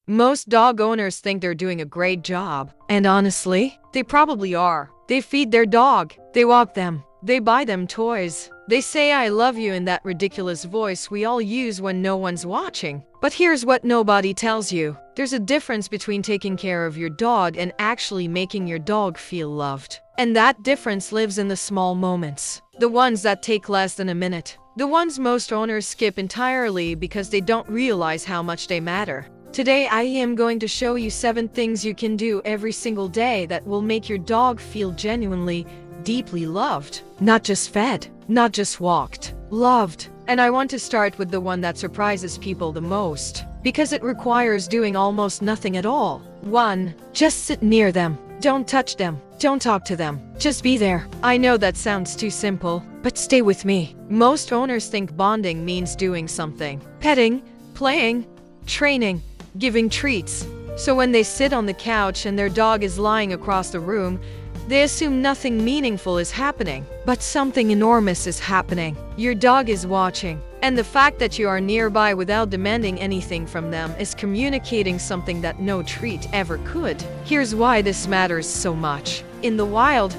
Most dog owners think they're doing a great job. And honestly, they probably are. They feed their dog. They walk them. They buy them toys. They say I love you in that ridiculous voice we all use when no one's watching. But here's what nobody tells you. There's a difference between taking care of your dog and actually making your dog feel loved. And that difference lives in the small moments. The ones that take less than a minute. The ones most owners skip entirely because they don't realize how much they matter. Today I am going to show you 7 things you can do every single day that will make your dog feel genuinely, deeply loved. Not just fed, not just walked, loved. And I want to start with the one that surprises people the most, because it requires doing almost nothing at all. 1. Just sit near them. Don't touch them. Don't talk to them. Just be there. I know that sounds too simple, but stay with me. Most owners think bonding means doing something. Petting, playing, training, giving treats. So when they sit on the couch and their dog is lying across the room, they assume nothing meaningful is happening. But something enormous is happening. Your dog is watching. And the fact that you are nearby without demanding anything from them is communicating something that no treat ever could. Here's why this matters so much. In the wild,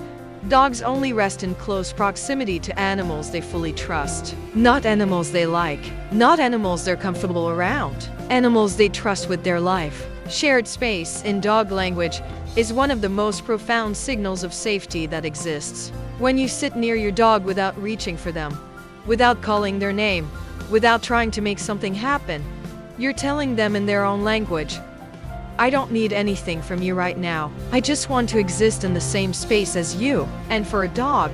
dogs only rest in close proximity to animals they fully trust. Not animals they like. Not animals they're comfortable around. Animals they trust with their life. Shared space, in dog language, is one of the most profound signals of safety that exists. When you sit near your dog without reaching for them, without calling their name, without trying to make something happen, you're telling them in their own language, I don't need anything from you right now. I just want to exist in the same space as you. And for a dog,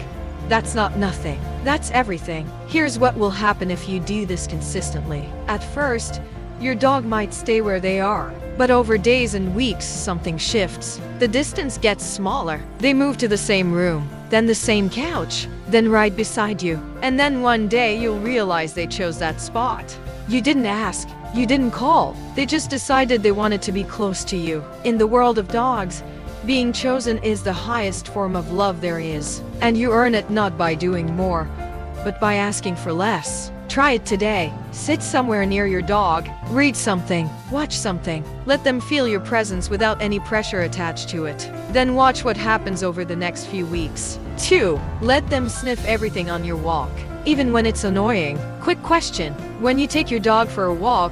that's not nothing. That's everything. Here's what will happen if you do this consistently. At first, your dog might stay where they are. But over days and weeks, something shifts. The distance gets smaller. They move to the same room, then the same couch, then right beside you. And then one day you'll realize they chose that spot. You didn't ask. You didn't call. They just decided they wanted to be close to you. In the world of dogs, being chosen is the highest form of love there is. And you earn it not by doing more, but by asking for less. Try it today. Sit somewhere near your dog. Read something. Watch something. Let them feel your presence without any pressure attached to it. Then watch what happens over the next few weeks. 2. Let them sniff everything on your walk, even when it's annoying. Quick question. When you take your dog for a walk,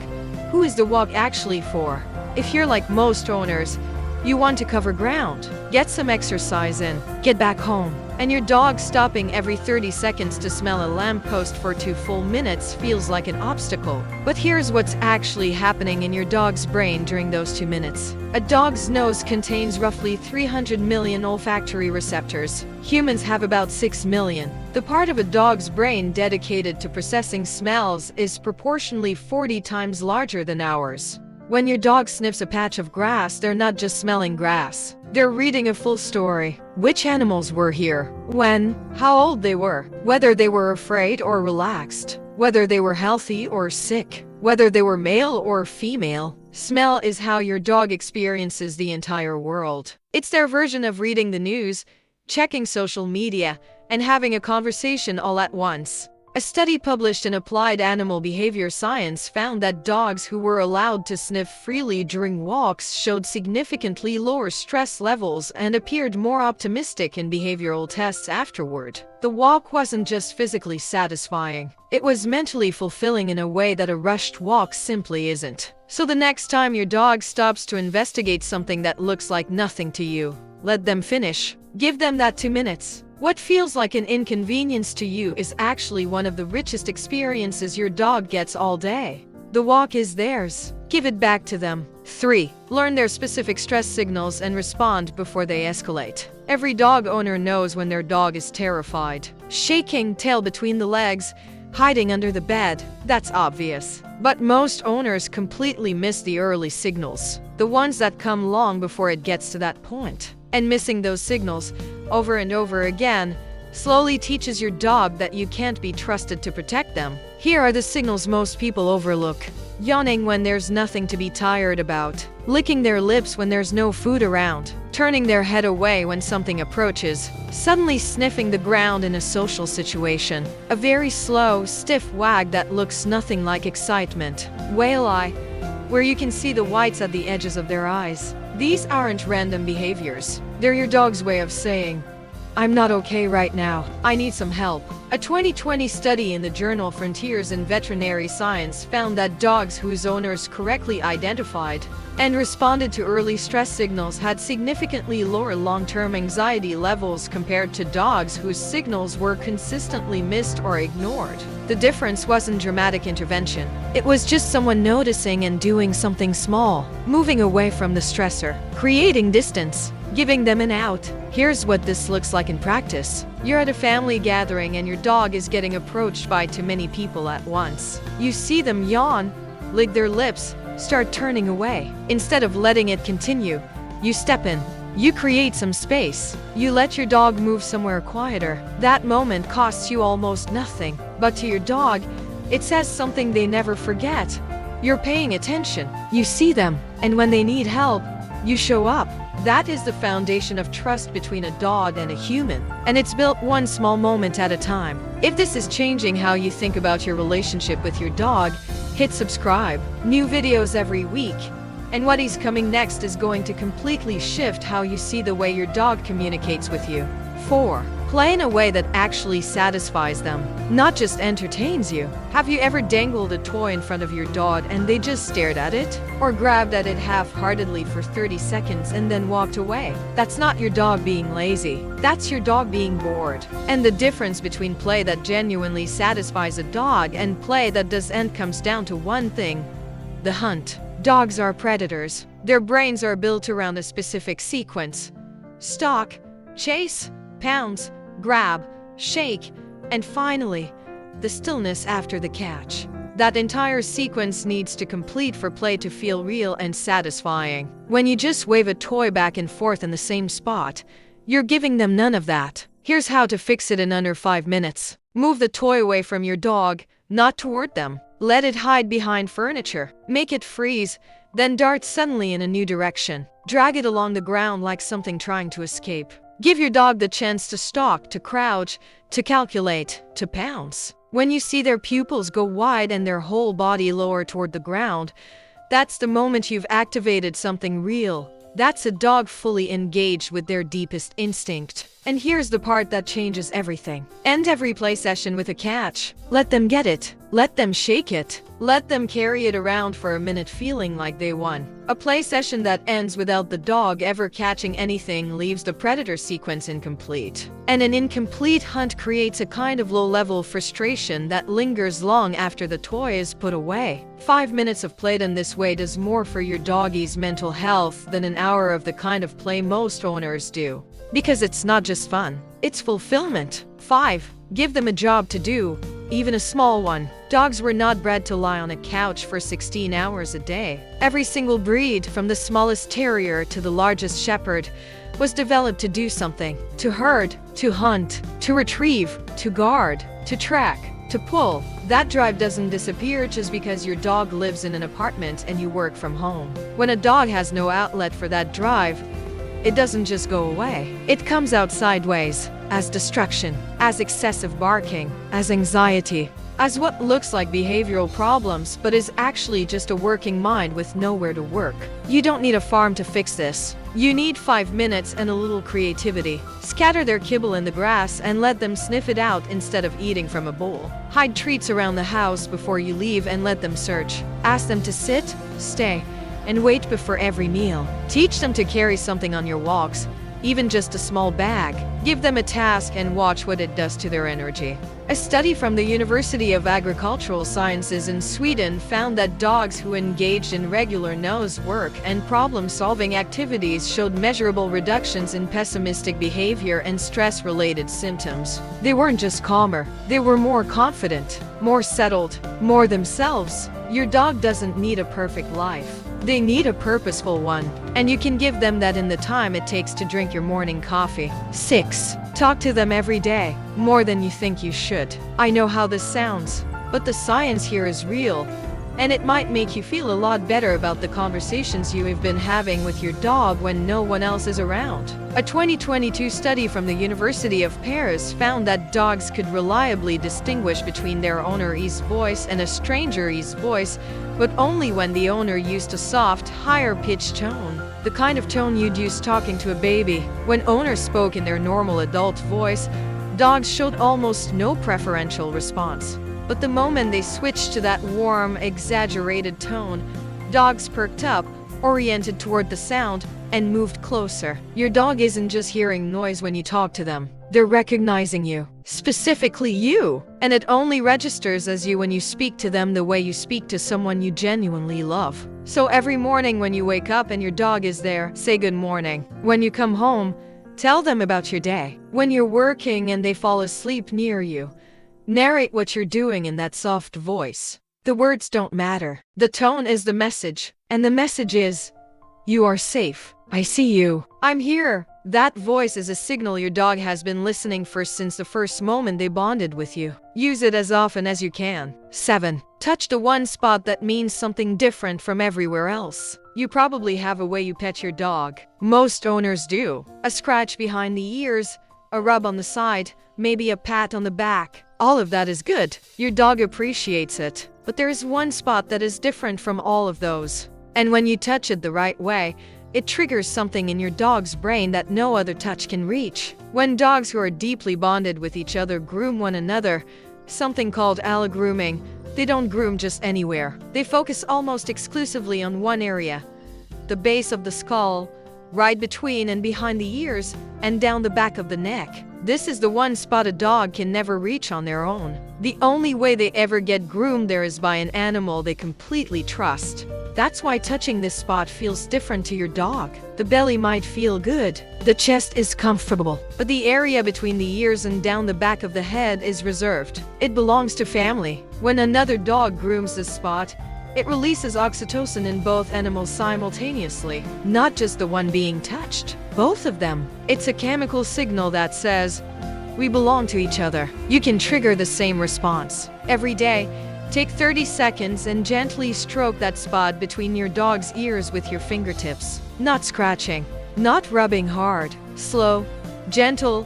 who is the walk actually for? If you're like most owners, you want to cover ground, get some exercise in, get back home. And your dog stopping every 30 seconds to smell a lamppost for 2 full minutes feels like an obstacle. But here's what's actually happening in your dog's brain during those 2 minutes. A dog's nose contains roughly 300 million olfactory receptors. Humans have about 6 million. The part of a dog's brain dedicated to processing smells is proportionally 40 times larger than ours. When your dog sniffs a patch of grass, they're not just smelling grass. They're reading a full story. Which animals were here, when, how old they were, whether they were afraid or relaxed, whether they were healthy or sick, whether they were male or female. Smell is how your dog experiences the entire world. It's their version of reading the news, checking social media, and having a conversation all at once. A study published in Applied Animal Behavior Science found that dogs who were allowed to sniff freely during walks showed significantly lower stress levels and appeared more optimistic in behavioral tests afterward. The walk wasn't just physically satisfying. It was mentally fulfilling in a way that a rushed walk simply isn't. So the next time your dog stops to investigate something that looks like nothing to you, let them finish. Give them that 2 minutes. What feels like an inconvenience to you is actually one of the richest experiences your dog gets all day. The walk is theirs. Give it back to them. 3. Learn their specific stress signals and respond before they escalate. Every dog owner knows when their dog is terrified. Shaking, tail between the legs, hiding under the bed. That's obvious. But most owners completely miss the early signals, the ones that come long before it gets to that point. And missing those signals over and over again slowly teaches your dog that you can't be trusted to protect them. Here are the signals most people overlook. Yawning when there's nothing to be tired about. Licking their lips when there's no food around. Turning their head away when something approaches. Suddenly sniffing the ground in a social situation. A very slow, stiff wag that looks nothing like excitement. Whale eye. where you can see the whites at the edges of their eyes. These aren't random behaviors. They're your dog's way of saying, "I'm not okay right now. I need some help." A 2020 study in the journal Frontiers in Veterinary Science found that dogs whose owners correctly identified and responded to early stress signals had significantly lower long-term anxiety levels compared to dogs whose signals were consistently missed or ignored. The difference wasn't dramatic intervention. It was just someone noticing and doing something small, moving away from the stressor, creating distance, giving them an out. Here's what this looks like in practice. You're at a family gathering and your dog is getting approached by too many people at once. You see them yawn, lick their lips, start turning away. Instead of letting it continue, you step in. You create some space. You let your dog move somewhere quieter. That moment costs you almost nothing, but to your dog, it says something they never forget. You're paying attention. You see them, and when they need help, you show up. That is the foundation of trust between a dog and a human, and it's built one small moment at a time. If this is changing how you think about your relationship with your dog, hit subscribe. New videos every week. And what is coming next is going to completely shift how you see the way your dog communicates with you. 4. Play in a way that actually satisfies them, not just entertains you. Have you ever dangled a toy in front of your dog and they just stared at it? Or grabbed at it half-heartedly for 30 seconds and then walked away? That's not your dog being lazy. That's your dog being bored. And the difference between play that genuinely satisfies a dog and play that doesn't comes down to one thing: the hunt. Dogs are predators. Their brains are built around a specific sequence: stalk, chase, pounce, grab, shake, and finally, the stillness after the catch. That entire sequence needs to complete for play to feel real and satisfying. When you just wave a toy back and forth in the same spot, you're giving them none of that. Here's how to fix it in under 5 minutes. Move the toy away from your dog, not toward them. Let it hide behind furniture. Make it freeze, then dart suddenly in a new direction. Drag it along the ground like something trying to escape. Give your dog the chance to stalk, to crouch, to calculate, to pounce. When you see their pupils go wide and their whole body lower toward the ground, that's the moment you've activated something real. That's a dog fully engaged with their deepest instinct. And here's the part that changes everything. End every play session with a catch. Let them get it. Let them shake it. Let them carry it around for a minute feeling like they won. A play session that ends without the dog ever catching anything leaves the predator sequence incomplete. And an incomplete hunt creates a kind of low-level frustration that lingers long after the toy is put away. 5 minutes of play done this way does more for your doggy's mental health than an hour of the kind of play most owners do. Because it's not just fun, it's fulfillment. 5. Give them a job to do, even a small one. Dogs were not bred to lie on a couch for 16 hours a day. Every single breed, from the smallest terrier to the largest shepherd, was developed to do something. To herd, to hunt, to retrieve, to guard, to track, to pull. That drive doesn't disappear just because your dog lives in an apartment and you work from home. When a dog has no outlet for that drive, it doesn't just go away. It comes out sideways, as destruction, as excessive barking, as anxiety, as what looks like behavioral problems but is actually just a working mind with nowhere to work. You don't need a farm to fix this. You need 5 minutes and a little creativity. Scatter their kibble in the grass and let them sniff it out instead of eating from a bowl. Hide treats around the house before you leave and let them search. Ask them to sit, stay, and wait before every meal. Teach them to carry something on your walks, even just a small bag. Give them a task and watch what it does to their energy. A study from the University of Agricultural Sciences in Sweden found that dogs who engaged in regular nose work and problem-solving activities showed measurable reductions in pessimistic behavior and stress-related symptoms. They weren't just calmer, they were more confident, more settled, more themselves. Your dog doesn't need a perfect life. They need a purposeful one, and you can give them that in the time it takes to drink your morning coffee. 6. Talk to them every day, more than you think you should. I know how this sounds, but the science here is real. And it might make you feel a lot better about the conversations you have been having with your dog when no one else is around. A 2022 study from the University of Paris found that dogs could reliably distinguish between their owner's voice and a stranger's voice, but only when the owner used a soft, higher-pitched tone. The kind of tone you'd use talking to a baby. When owners spoke in their normal adult voice, dogs showed almost no preferential response. But the moment they switched to that warm, exaggerated tone, dogs perked up, oriented toward the sound, and moved closer. Your dog isn't just hearing noise when you talk to them. They're recognizing you. Specifically you. And it only registers as you when you speak to them the way you speak to someone you genuinely love. So every morning when you wake up and your dog is there, say good morning. When you come home, tell them about your day. When you're working and they fall asleep near you, narrate what you're doing in that soft voice. The words don't matter. The tone is the message. And the message is, you are safe. I see you. I'm here. That voice is a signal your dog has been listening for since the first moment they bonded with you. Use it as often as you can. 7. Touch the one spot that means something different from everywhere else. You probably have a way you pet your dog. Most owners do. A scratch behind the ears, a rub on the side, maybe a pat on the back. All of that is good. Your dog appreciates it. But there is one spot that is different from all of those. And when you touch it the right way, it triggers something in your dog's brain that no other touch can reach. When dogs who are deeply bonded with each other groom one another, something called allogrooming, they don't groom just anywhere. They focus almost exclusively on one area, the base of the skull, right between and behind the ears, and down the back of the neck. This is the one spot a dog can never reach on their own. The only way they ever get groomed there is by an animal they completely trust. That's why touching this spot feels different to your dog. The belly might feel good. The chest is comfortable. But the area between the ears and down the back of the head is reserved. It belongs to family. When another dog grooms this spot, it releases oxytocin in both animals simultaneously, not just the one being touched. Both of them. It's a chemical signal that says, we belong to each other. You can trigger the same response. Every day, take 30 seconds and gently stroke that spot between your dog's ears with your fingertips. Not scratching, not rubbing hard. Slow, gentle,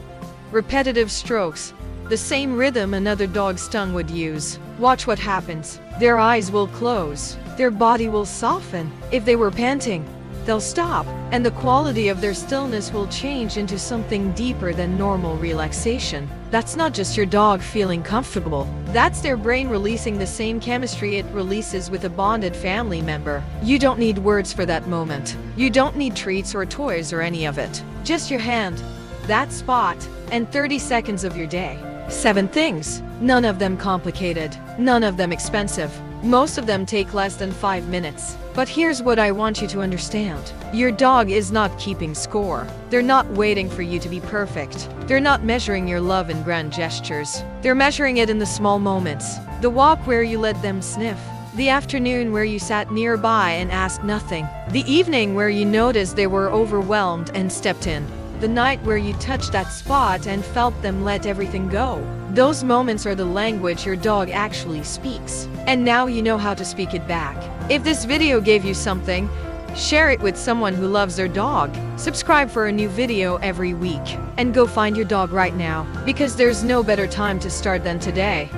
repetitive strokes. The same rhythm another dog's tongue would use. Watch what happens. Their eyes will close. Their body will soften. If they were panting, they'll stop. And the quality of their stillness will change into something deeper than normal relaxation. That's not just your dog feeling comfortable. That's their brain releasing the same chemistry it releases with a bonded family member. You don't need words for that moment. You don't need treats or toys or any of it. Just your hand, that spot, and 30 seconds of your day. 7 things. None of them complicated. None of them expensive. Most of them take less than 5 minutes. But here's what I want you to understand. Your dog is not keeping score. They're not waiting for you to be perfect. They're not measuring your love in grand gestures. They're measuring it in the small moments. The walk where you let them sniff. The afternoon where you sat nearby and asked nothing. The evening where you noticed they were overwhelmed and stepped in. The night where you touched that spot and felt them let everything go. Those moments are the language your dog actually speaks. And now you know how to speak it back. If this video gave you something, share it with someone who loves their dog. Subscribe for a new video every week. And go find your dog right now, because there's no better time to start than today.